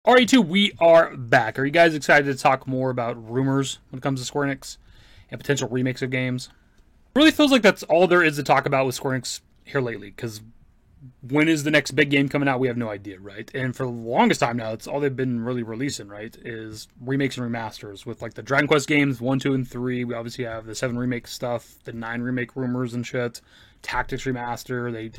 RE2, we are back. Are you guys excited to talk more about rumors when it comes to Square Enix and potential remakes of games? It really feels like that's all there is to talk about with Square Enix here lately, because when is the next big game coming out? We have no idea, right? And for the longest time now, it's all they've been really releasing, right? Is remakes and remasters with like the Dragon Quest games 1, 2, and 3. We obviously have the 7 remake stuff, the 9 remake rumors and shit. Tactics remaster.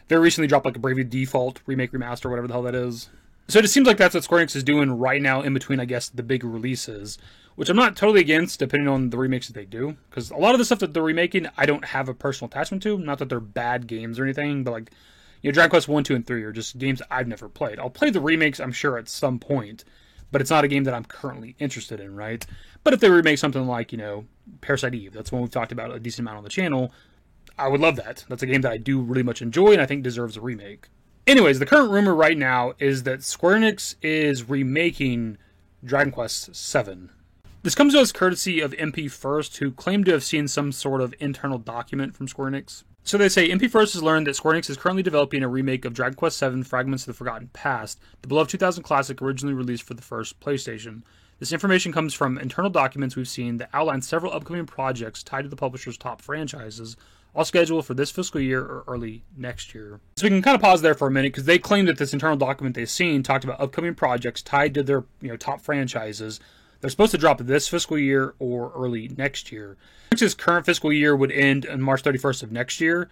They recently dropped like a Bravely Default remake remaster, whatever the hell that is. So it just seems like that's what Square Enix is doing right now in between, I guess, the big releases, which I'm not totally against, depending on the remakes that they do. Because a lot of the stuff that they're remaking, I don't have a personal attachment to. Not that they're bad games or anything, but like, Dragon Quest 1, 2, and 3 are just games I've never played. I'll play the remakes, I'm sure, at some point, but it's not a game that I'm currently interested in, right? But if they remake something like, Parasite Eve, that's one we've talked about a decent amount on the channel, I would love that. That's a game that I do really much enjoy and I think deserves a remake. Anyways, the current rumor right now is that Square Enix is remaking Dragon Quest VII. This comes to us courtesy of MP First, who claimed to have seen some sort of internal document from Square Enix. So they say, MP First has learned that Square Enix is currently developing a remake of Dragon Quest VII Fragments of the Forgotten Past, the beloved 2000 classic originally released for the first PlayStation. This information comes from internal documents we've seen that outline several upcoming projects tied to the publisher's top franchises, all scheduled for this fiscal year or early next year. So we can kind of pause there for a minute, because they claim that this internal document they've seen talked about upcoming projects tied to their top franchises. They're supposed to drop this fiscal year or early next year. This current fiscal year would end on March 31st of next year.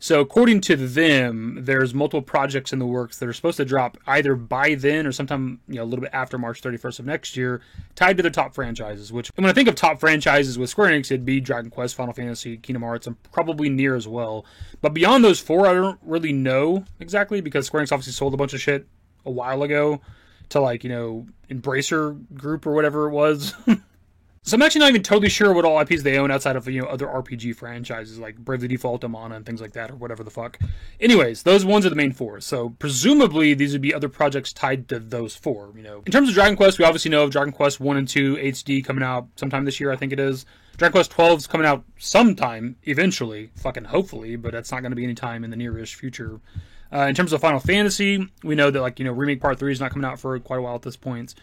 So according to them, there's multiple projects in the works that are supposed to drop either by then or sometime, a little bit after March 31st of next year, tied to their top franchises, which, when I think of top franchises with Square Enix, it'd be Dragon Quest, Final Fantasy, Kingdom Hearts, and probably Nier as well. But beyond those 4, I don't really know exactly, because Square Enix obviously sold a bunch of shit a while ago to, Embracer Group or whatever it was. So I'm actually not even totally sure what all IPs they own outside of, other RPG franchises like Bravely Default, Amana, and things like that, or whatever the fuck. Anyways, those ones are the main 4. So presumably these would be other projects tied to those 4, In terms of Dragon Quest, we obviously know of Dragon Quest 1 and 2 HD coming out sometime this year, I think it is. Dragon Quest 12 is coming out sometime, eventually, fucking hopefully, but that's not going to be any time in the nearish future. In terms of Final Fantasy, we know that, Remake Part 3 is not coming out for quite a while at this point.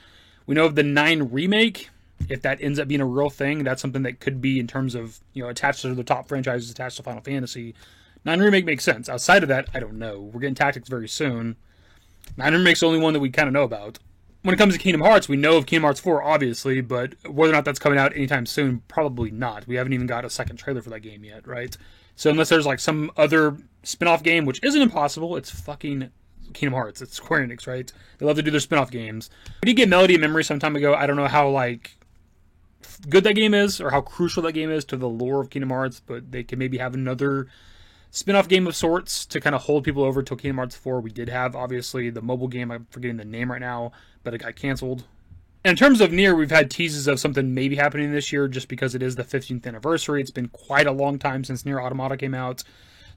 We know of the 9 Remake. If that ends up being a real thing, that's something that could be in terms of, attached to the top franchises attached to Final Fantasy. 9 Remake makes sense. Outside of that, I don't know. We're getting Tactics very soon. 9 Remake's the only one that we kind of know about. When it comes to Kingdom Hearts, we know of Kingdom Hearts 4, obviously, but whether or not that's coming out anytime soon, probably not. We haven't even got a second trailer for that game yet, right? So unless there's, some other spin-off game, which isn't impossible, it's fucking Kingdom Hearts. It's Square Enix, right? They love to do their spin-off games. We did get Melody of Memory some time ago. I don't know how, good that game is, or how crucial that game is to the lore of Kingdom Hearts, but they could maybe have another spin-off game of sorts to kind of hold people over till Kingdom Hearts 4. We did have, obviously, the mobile game. I'm forgetting the name right now, but it got canceled. And in terms of Nier, we've had teases of something maybe happening this year just because it is the 15th anniversary. It's been quite a long time since Nier Automata came out.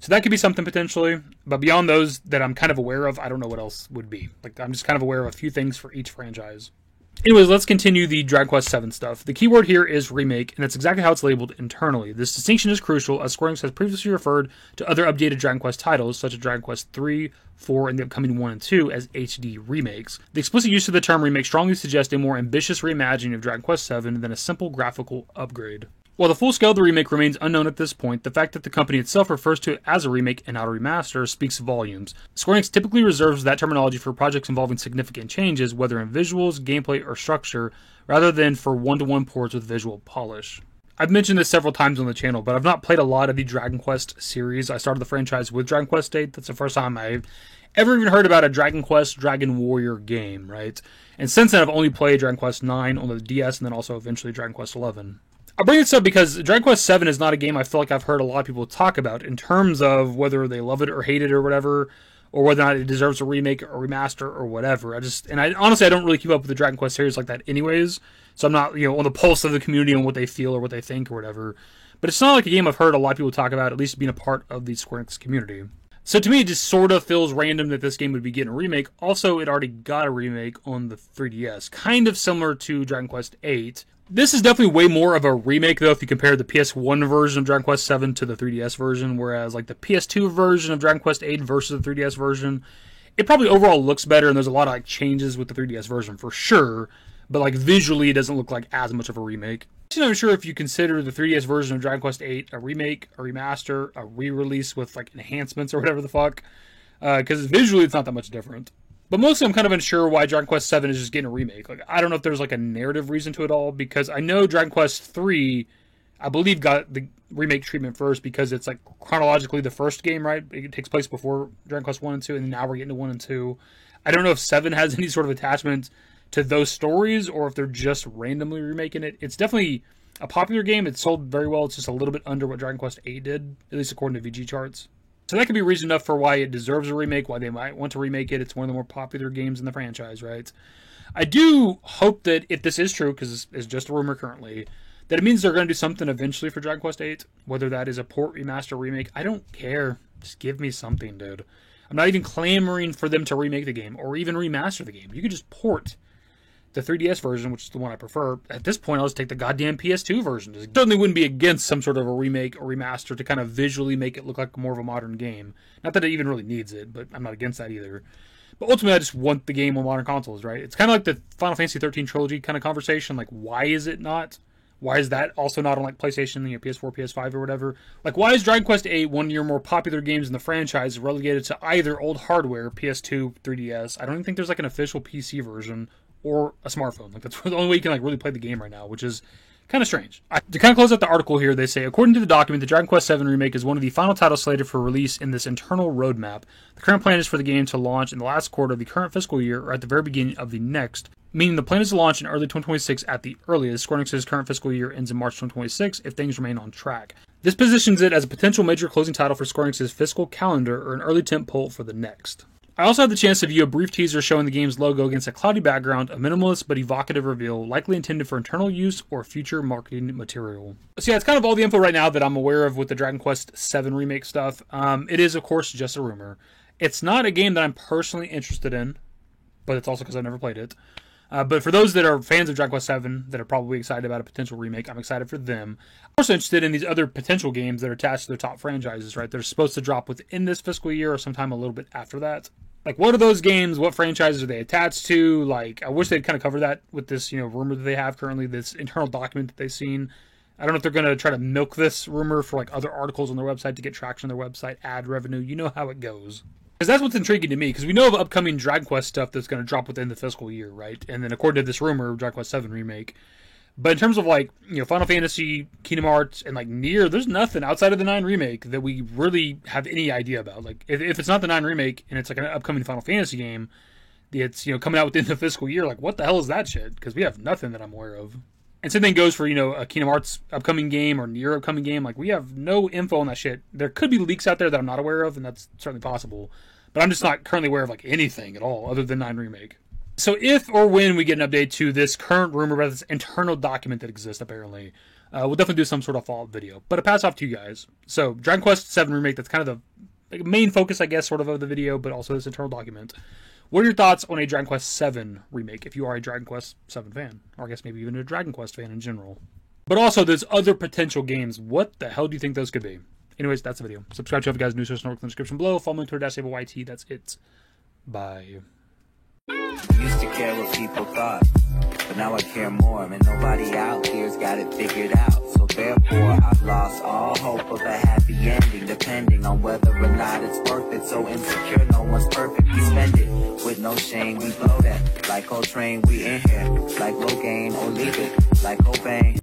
So that could be something potentially. But beyond those that I'm kind of aware of, I don't know what else would be. I'm just kind of aware of a few things for each franchise. Anyways, let's continue the Dragon Quest VII stuff. The keyword here is remake, and that's exactly how it's labeled internally. This distinction is crucial, as Square Enix has previously referred to other updated Dragon Quest titles, such as Dragon Quest 3, 4, and the upcoming 1 and 2, as HD remakes. The explicit use of the term remake strongly suggests a more ambitious reimagining of Dragon Quest VII than a simple graphical upgrade. While the full scale of the remake remains unknown at this point, the fact that the company itself refers to it as a remake and not a remaster speaks volumes. Square Enix typically reserves that terminology for projects involving significant changes, whether in visuals, gameplay, or structure, rather than for one-to-one ports with visual polish. I've mentioned this several times on the channel, but I've not played a lot of the Dragon Quest series. I started the franchise with Dragon Quest VIII. That's the first time I've ever even heard about a Dragon Quest Dragon Warrior game, right? And since then, I've only played Dragon Quest IX on the DS and then also eventually Dragon Quest XI. I bring this up because Dragon Quest VII is not a game I feel like I've heard a lot of people talk about in terms of whether they love it or hate it or whatever, or whether or not it deserves a remake or remaster or whatever. Honestly, I don't really keep up with the Dragon Quest series like that anyways, so I'm not, on the pulse of the community on what they feel or what they think or whatever. But it's not like a game I've heard a lot of people talk about, at least being a part of the Square Enix community. So to me, it just sort of feels random that this game would be getting a remake. Also, it already got a remake on the 3DS, kind of similar to Dragon Quest VIII. This is definitely way more of a remake, though, if you compare the PS1 version of Dragon Quest VII to the 3DS version, whereas, the PS2 version of Dragon Quest VIII versus the 3DS version it probably overall looks better, and there's a lot of like changes with the 3DS version for sure, but like visually it doesn't look like as much of a remake. I'm not sure if you consider the 3DS version of Dragon Quest VIII a remake, a remaster, a re-release with like enhancements or whatever the fuck, because visually it's not that much different. But mostly I'm kind of unsure why Dragon Quest VII is just getting a remake. Like, I don't know if there's like a narrative reason to it all, because I know Dragon Quest III, I believe, got the remake treatment first because it's like chronologically the first game, right? It takes place before Dragon Quest 1 and 2, and then now we're getting to 1 and 2. I don't know if 7 has any sort of attachment to those stories or if they're just randomly remaking it. It's definitely a popular game. It's sold very well. It's just a little bit under what Dragon Quest VIII did, at least according to VG charts. So that could be reason enough for why it deserves a remake, why they might want to remake it. It's one of the more popular games in the franchise, right? I do hope that if this is true, because it's just a rumor currently, that it means they're going to do something eventually for Dragon Quest VIII, whether that is a port, remaster, remake. I don't care. Just give me something, dude. I'm not even clamoring for them to remake the game or even remaster the game. You could just port the 3DS version, which is the one I prefer. At this point, I'll just take the goddamn PS2 version. It certainly wouldn't be against some sort of a remake or remaster to kind of visually make it look like more of a modern game. Not that it even really needs it, but I'm not against that either. But ultimately, I just want the game on modern consoles, right? It's kind of like the Final Fantasy 13 trilogy kind of conversation. Like, why is it not? Why is that also not on like PlayStation, PS4, PS5, or whatever? Like, why is Dragon Quest VIII one of your more popular games in the franchise relegated to either old hardware, PS2, 3DS? I don't even think there's like an official PC version or a smartphone. Like, that's the only way you can like really play the game right now, which is kind of strange. To kind of close out the article here, they say, according to the document, the Dragon Quest VII Remake is one of the final titles slated for release in this internal roadmap. The current plan is for the game to launch in the last quarter of the current fiscal year or at the very beginning of the next, meaning the plan is to launch in early 2026 at the earliest. Square Enix's current fiscal year ends in March 2026 if things remain on track. This positions it as a potential major closing title for Square Enix's fiscal calendar or an early tentpole for the next. I also had the chance to view a brief teaser showing the game's logo against a cloudy background, a minimalist but evocative reveal, likely intended for internal use or future marketing material. So yeah, it's kind of all the info right now that I'm aware of with the Dragon Quest VII Remake stuff. It is, of course, just a rumor. It's not a game that I'm personally interested in, but it's also because I've never played it. But for those that are fans of Dragon Quest VII that are probably excited about a potential remake, I'm excited for them. I'm also interested in these other potential games that are attached to their top franchises, right? They're supposed to drop within this fiscal year or sometime a little bit after that. Like, what are those games? What franchises are they attached to? Like, I wish they'd kind of cover that with this, rumor that they have currently, this internal document that they've seen. I don't know if they're going to try to milk this rumor for, like, other articles on their website to get traction on their website, ad revenue. You know how it goes. Because that's what's intriguing to me, because we know of upcoming Dragon Quest stuff that's going to drop within the fiscal year, right? And then according to this rumor, Dragon Quest VII Remake. But in terms of, like, Final Fantasy, Kingdom Hearts, and, like, Nier, there's nothing outside of the 9 Remake that we really have any idea about. Like, if it's not the 9 Remake, and it's, like, an upcoming Final Fantasy game, it's, coming out within the fiscal year, like, what the hell is that shit? Because we have nothing that I'm aware of. And same thing goes for, a Kingdom Hearts upcoming game or Nier upcoming game. Like, we have no info on that shit. There could be leaks out there that I'm not aware of, and that's certainly possible. But I'm just not currently aware of, like, anything at all other than 9 Remake. So if or when we get an update to this current rumor about this internal document that exists, apparently, we'll definitely do some sort of follow-up video. But I'll pass off to you guys. So Dragon Quest VII Remake, that's kind of the main focus, I guess, sort of the video, but also this internal document. What are your thoughts on a Dragon Quest VII Remake, if you are a Dragon Quest VII fan? Or I guess maybe even a Dragon Quest fan in general. But also, there's other potential games. What the hell do you think those could be? Anyways, that's the video. Subscribe to guys' news source in the description below. Follow me on Twitter, @SableYT. That's it. Bye. Used to care what people thought, but now I care more, and nobody out here's got it figured out. So therefore, I've lost all hope of a happy ending, depending on whether or not it's worth it. So insecure, no one's perfect. We spend it with no shame. We blow that like Coltrane. We in here like Low Gain or leave it like Cobain.